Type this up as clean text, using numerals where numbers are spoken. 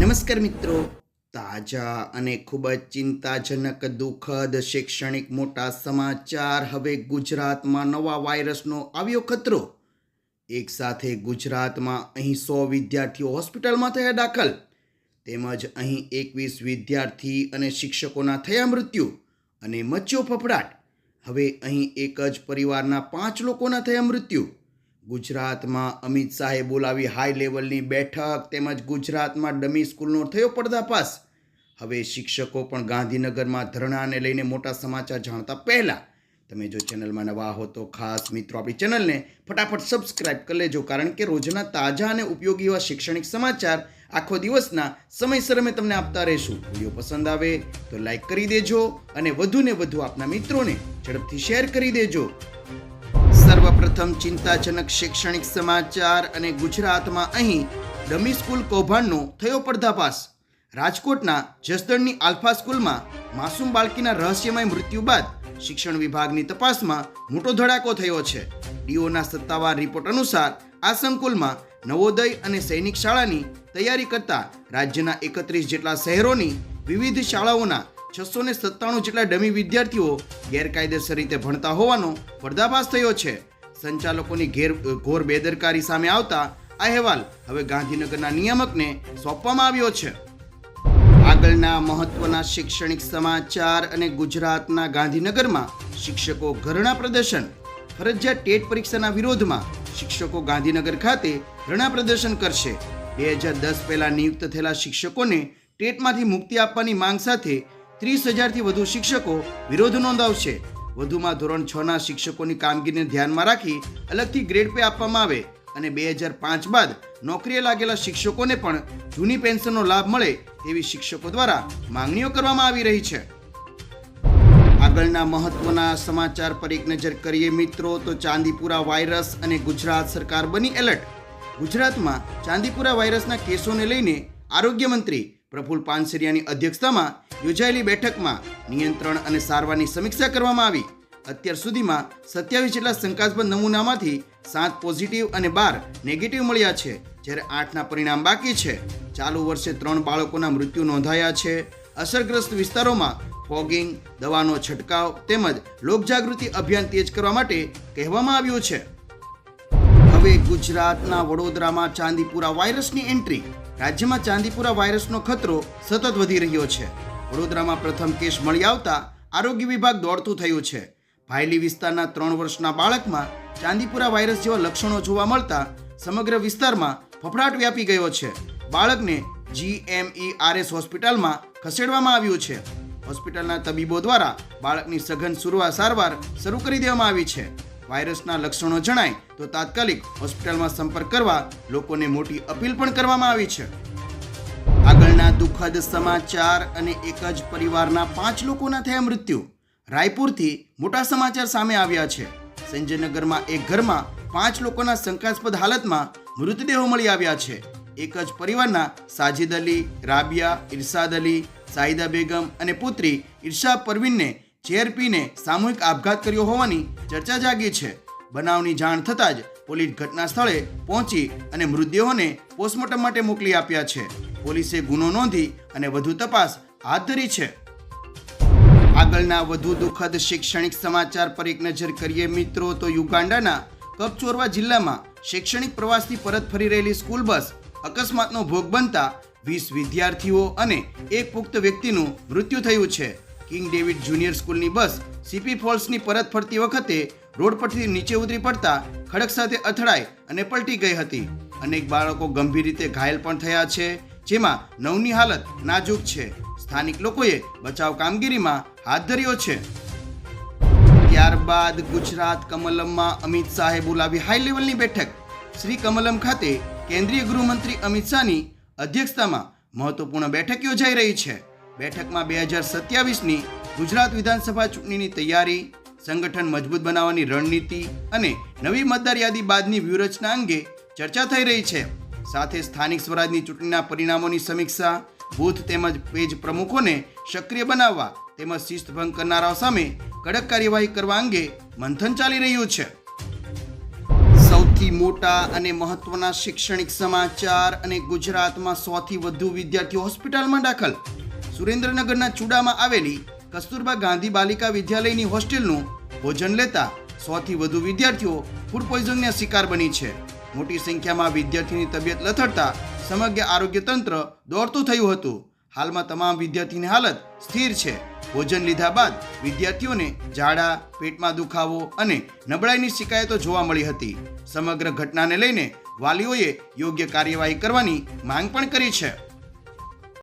નમસ્કાર મિત્રો, તાજા અને ખૂબ જ ચિંતાજનક દુઃખદ શૈક્ષણિક મોટા સમાચાર. હવે ગુજરાતમાં નવા વાયરસનો આવ્યો ખતરો. એક સાથે ગુજરાતમાં અહીં 100 વિદ્યાર્થીઓ હોસ્પિટલમાં થયા દાખલ, તેમજ અહીં 21 વિદ્યાર્થી અને શિક્ષકોના થયા મૃત્યુ અને મચ્યો ફફડાટ. હવે અહીં એક જ પરિવારના 5 લોકોના થયા મૃત્યુ. ગુજરાતમાં અમિત શાહે બોલાવી હાઈ લેવલની બેઠક, તેમજ ગુજરાતમાં ડમી સ્કૂલનો થયો પર્દાફાશ. હવે શિક્ષકો પણ ગાંધીનગરમાં ધરણાને લઈને મોટા સમાચાર જાણતા પહેલા તમે જો ચેનલમાં નવા હો તો ખાસ મિત્રો આપણી ચેનલને ફટાફટ સબસ્ક્રાઇબ કરી લેજો, કારણ કે રોજના તાજા અને ઉપયોગી એવા શૈક્ષણિક સમાચાર આખો દિવસના સમયસર અમે તમને આપતા રહીશું. વિડીયો પસંદ આવે તો લાઈક કરી દેજો અને વધુને વધુ આપના મિત્રોને ઝડપથી શેર કરી દેજો. સર્વપ્રથમ ચિંતાજનક શૈક્ષણિક સમાચાર અને ગુજરાતમાં અહીં ડમી સ્કૂલ કૌભાંડનો થયો પર્દાફાશ. રાજકોટના જસદણની આલ્ફા સ્કૂલમાં માસૂમ બાળકીના રહસ્યમય મૃત્યુ બાદ શિક્ષણ વિભાગની તપાસમાં મોટો ધડાકો થયો છે. ડીઓના સત્તાવાર રિપોર્ટ અનુસાર આ સંકુલમાં નવોદય અને સૈનિક શાળાની તૈયારી કરતા રાજ્યના 31 જેટલા શહેરોની વિવિધ શાળાઓના 697 જેટલા ડમી વિદ્યાર્થીઓ ગેરકાયદેસર રીતે ભણતા હોવાનો પર્દાફાશ થયો છે. સંચાલકોની ઘોર બેદરકારી સામે આવતા આ અહેવાલ હવે ગાંધીનગરના નિયામકને સોંપવામાં આવ્યો છે. આગળના મહત્વના શૈક્ષણિક સમાચાર અને ગુજરાતના ગાંધીનગરમાં શિક્ષકો ધરણા પ્રદર્શન. ફરજિયાત ટેટ પરીક્ષાના વિરોધમાં શિક્ષકો ગાંધીનગર ખાતે ધરણા પ્રદર્શન કરશે. 2010 પહેલા નિયુક્ત થયેલા શિક્ષકોને ટેટમાંથી મુક્તિ આપવાની માંગ સાથે 30,000થી વધુ શિક્ષકો વિરોધ નોંધાવશે. વધુમાં ધોરણ 6ના શિક્ષકોની કામગીરીને ધ્યાનમાં રાખી અલગથી ગ્રેડ પે આપવામાં આવે અને 2005 બાદ નોકરીએ લાગેલા શિક્ષકોને પણ જૂની પેન્શનનો લાભ મળે તેવી શિક્ષકો દ્વારા માંગણીઓ કરવામાં આવી રહી છે. આગળના મહત્વના સમાચાર પર એક નજર કરીએ મિત્રો તો ચાંદીપુરા વાયરસ અને ગુજરાત સરકાર બની એલર્ટ. ગુજરાતમાં ચાંદીપુરા વાયરસના કેસોને લઈને આરોગ્ય મંત્રી પ્રફુલ પાનસરિયાની અધ્યક્ષતામાં યોજાયેલી બેઠકમાં નિયંત્રણ અને સારવારની સમીક્ષા કરવામાં આવી. અત્યાર સુધીમાં 27 જેટલા શંકાસ્પદ નમૂનામાંથી 7 પોઝિટિવ અને 12 નેગેટિવ મળ્યા છે, જ્યારે 8ના પરિણામ બાકી છે. ચાલુ વર્ષે 3 બાળકોના મૃત્યુ નોંધાયા છે. અસરગ્રસ્ત વિસ્તારોમાં ફોગિંગ, દવાનો છંટકાવ તેમજ લોકજાગૃતિ અભિયાન તેજ કરવા માટે કહેવામાં આવ્યું છે. હવે ગુજરાતના વડોદરામાં ચાંદીપુરા વાયરસની એન્ટ્રી. રાજ્યમાં ચાંદીપુરા વાયરસનો ખતરો સતત વધી રહ્યો છે. વડોદરામાં પ્રથમ કેસ મળી આવતા આરોગ્ય વિભાગ દોડતું થયું છે. ભાયલી વિસ્તારના 3 વર્ષના બાળકમાં ચાંદીપુરા વાયરસ જેવા લક્ષણો જોવા મળતા સમગ્ર વિસ્તારમાં ફફડાટ વ્યાપી ગયો છે. બાળકને GMERS હોસ્પિટલમાં ખસેડવામાં આવ્યું છે. હોસ્પિટલના તબીબો દ્વારા બાળકની સઘન સારવાર શરૂ કરી દેવામાં આવી છે. વાયરસના લક્ષણો જણાય તો તાત્કાલિક હોસ્પિટલમાં સંપર્ક કરવા લોકોને મોટી અપીલ પણ કરવામાં આવી છે. આગળના દુઃખદ સમાચાર અને એક જ પરિવારના 5 લોકોના થયા મૃત્યુ. રાયપુરથી મોટા સમાચાર સામે આવ્યા છે. સંજયનગરમાં એક ઘરમાં 5 લોકોના શંકાસ્પદ હાલતમાં મૃતદેહો મળી આવ્યા છે. એક જ પરિવારના સાજિદ અલી, રાબિયા, ઇરશાદ અલી, સાહિદા બેગમ અને પુત્રી ઇર્શા પરવીનને ઝેર પીને સામૂહિક આપઘાત કર્યો હોવાની ચર્ચા જાગી છે. બનાવની જાણ થતાં જ પોલીસ ઘટના સ્થળે પહોંચી અને મૃતદેહોને પોસ્ટમોર્ટમ માટે મોકલી આપ્યા છે. પોલીસે ગુનો નોંધી અને વધુ તપાસ હાથ ધરી છે. આગળના વધુ દુઃખદ શૈક્ષણિક સમાચાર પર એક નજર કરીએ મિત્રો તો યુગાન્ડાના કપચોરવા જિલ્લામાં શૈક્ષણિક પ્રવાસથી પરત ફરી રહેલી સ્કૂલ બસ અકસ્માતનો ભોગ બનતા 20 વિદ્યાર્થીઓ અને એક પુખ્ત વ્યક્તિનું મૃત્યુ થયું છે. કિંગ ડેવિડ જુનિયર સ્કૂલની બસ સીપી ફોલ્સની પરત ફરતી વખતે રોડ પરથી નીચે ઉતરી પડતા ખડક સાથે અથડાઈ અને પલટી ગઈ હતી. અનેક બાળકો ગંભીર રીતે ઘાયલ પણ થયા છે, જેમાં 9ની હાલત નાજુક છે. સ્થાનિક લોકોએ બચાવ કામગીરીમાં હાથ ધર્યો છે. ત્યારબાદ ગુજરાત કમલમમાં અમિત શાહે બોલાવી હાઈ લેવલની બેઠક. શ્રી કમલમ ખાતે કેન્દ્રીય ગૃહમંત્રી અમિત શાહની અધ્યક્ષતામાં મહત્વપૂર્ણ બેઠક યોજાઈ રહી છે. બેઠકમાં 2027ની ગુજરાત વિધાનસભા ચૂંટણીની તૈયારી, સંગઠન મજબૂત બનાવવાની રણનીતિ અને નવી મતદાર યાદી બાદની વ્યૂહરચના અંગે ચર્ચા થઈ રહી છે. સાથે સ્થાનિક સ્વરાજની ચૂંટણીના પરિણામોની સમીક્ષા, બૂથ તેમજ પેજ પ્રમુખોને સક્રિય બનાવવા તેમજ શિસ્તભંગ કરનારાઓ સામે કડક કાર્યવાહી કરવા અંગે મંથન ચાલી રહ્યું છે. સૌથી સૌથી મોટા અને મહત્વના શૈક્ષણિક સમાચાર અને ગુજરાતમાં 100 થી વધુ વિદ્યાર્થીઓ હોસ્પિટલમાં દાખલ. સુરેન્દ્રનગરના ચુડામાં આવેલી કસ્તુરબા ગાંધી બાલિકા વિદ્યાલયની હોસ્ટેલનું ભોજન લેતા 100 થી વધુ વિદ્યાર્થીઓ ફૂડ પોઈઝનના શિકાર બની છે. મોટી સંખ્યામાં વિદ્યાર્થીની તબિયત લથડતા સમગ્ર આરોગ્ય તંત્ર દોડતું થયું હતું. હાલમાં તમામ વિદ્યાર્થીની હાલત સ્થિર છે. ભોજન લીધા બાદ વિદ્યાર્થીઓને ઝાડા, પેટમાં દુખાવો અને નબળાઈની શિકાયતો જોવા મળી હતી. સમગ્ર ઘટનાને લઈને વાલીઓએ યોગ્ય કાર્યવાહી કરવાની માંગ પણ કરી છે.